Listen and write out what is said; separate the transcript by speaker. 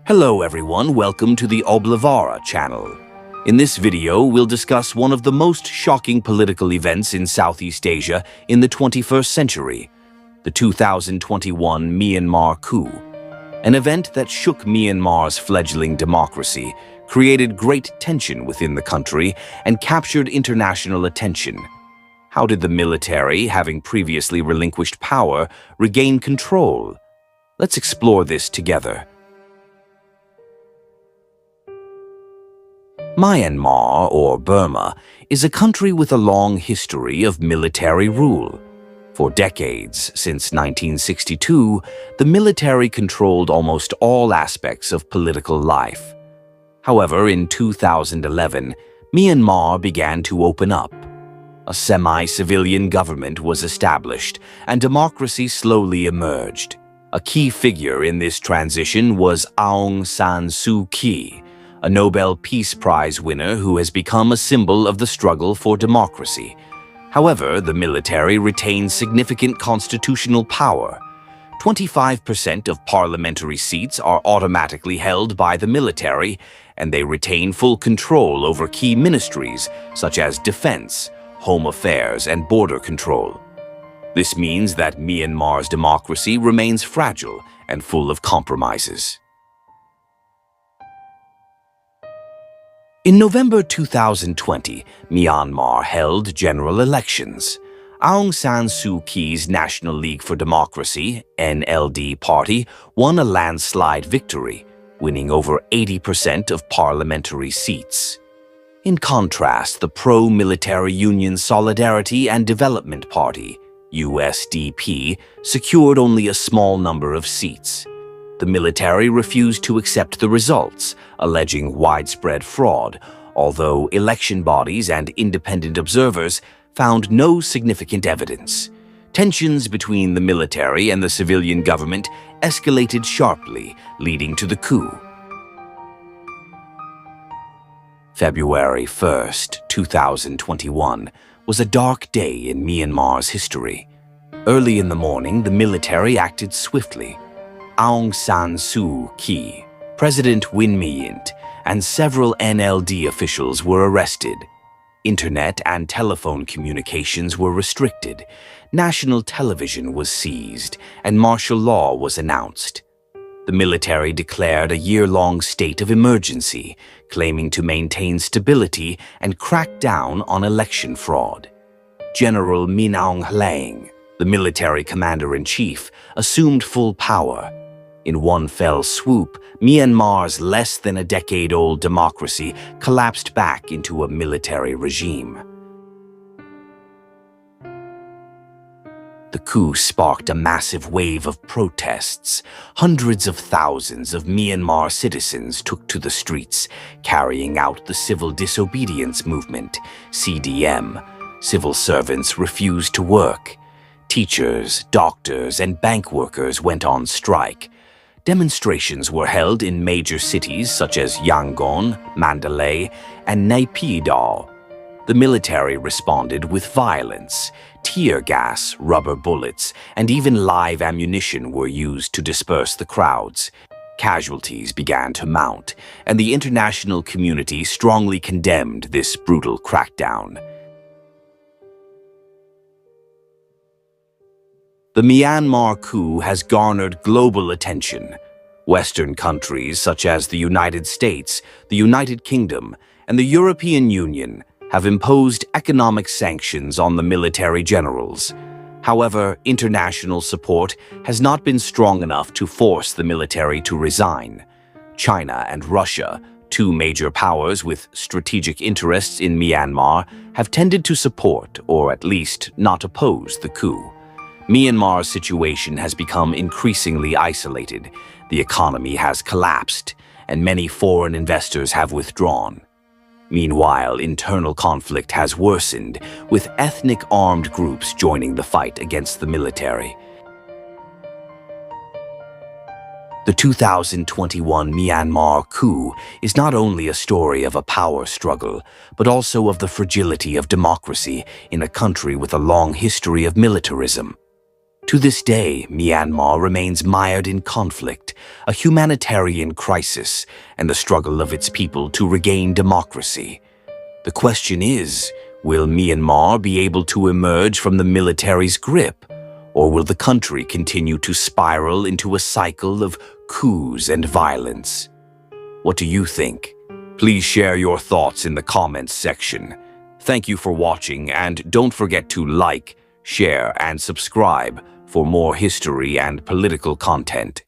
Speaker 1: Hello everyone, welcome to the Oblivara channel. In this video, we'll discuss one of the most shocking political events in Southeast Asia in the 21st century, the 2021 Myanmar Coup. An event that shook Myanmar's fledgling democracy, created great tension within the country, and captured international attention. How did the military, having previously relinquished power, regain control? Let's explore this together. Myanmar, or Burma, is a country with a long history of military rule. For decades, since 1962, the military controlled almost all aspects of political life. However, in 2011, Myanmar began to open up. A semi-civilian government was established, and democracy slowly emerged. A key figure in this transition was Aung San Suu Kyi, a Nobel Peace Prize winner who has become a symbol of the struggle for democracy. However, the military retains significant constitutional power. 25% of parliamentary seats are automatically held by the military, and they retain full control over key ministries such as defense, home affairs, and border control. This means that Myanmar's democracy remains fragile and full of compromises. In November 2020, Myanmar held general elections. Aung San Suu Kyi's National League for Democracy, NLD party, won a landslide victory, winning over 80% of parliamentary seats. In contrast, the pro-military Union Solidarity and Development Party, USDP, secured only a small number of seats. The military refused to accept the results, alleging widespread fraud, although election bodies and independent observers found no significant evidence. Tensions between the military and the civilian government escalated sharply, leading to the coup. February 1, 2021, was a dark day in Myanmar's history. Early in the morning, the military acted swiftly. Aung San Suu Kyi, President Win Myint, and several NLD officials were arrested. Internet and telephone communications were restricted, national television was seized, and martial law was announced. The military declared a year-long state of emergency, claiming to maintain stability and crack down on election fraud. General Min Aung Hlaing, the military commander-in-chief, assumed full power. In one fell swoop, Myanmar's less than a decade-old democracy collapsed back into a military regime. The coup sparked a massive wave of protests. Hundreds of thousands of Myanmar citizens took to the streets, carrying out the civil disobedience movement, CDM. Civil servants refused to work. Teachers, doctors, and bank workers went on strike. Demonstrations were held in major cities such as Yangon, Mandalay, and Naypyidaw. The military responded with violence. Tear gas, rubber bullets, and even live ammunition were used to disperse the crowds. Casualties began to mount, and the international community strongly condemned this brutal crackdown. The Myanmar coup has garnered global attention. Western countries such as the United States, the United Kingdom, and the European Union have imposed economic sanctions on the military generals. However, international support has not been strong enough to force the military to resign. China and Russia, two major powers with strategic interests in Myanmar, have tended to support, or at least not oppose, the coup. Myanmar's situation has become increasingly isolated. The economy has collapsed, and many foreign investors have withdrawn. Meanwhile, internal conflict has worsened, with ethnic armed groups joining the fight against the military. The 2021 Myanmar coup is not only a story of a power struggle, but also of the fragility of democracy in a country with a long history of militarism. To this day, Myanmar remains mired in conflict, a humanitarian crisis, and the struggle of its people to regain democracy. The question is, will Myanmar be able to emerge from the military's grip, or will the country continue to spiral into a cycle of coups and violence? What do you think? Please share your thoughts in the comments section. Thank you for watching, and don't forget to like, share, and subscribe for more history and political content.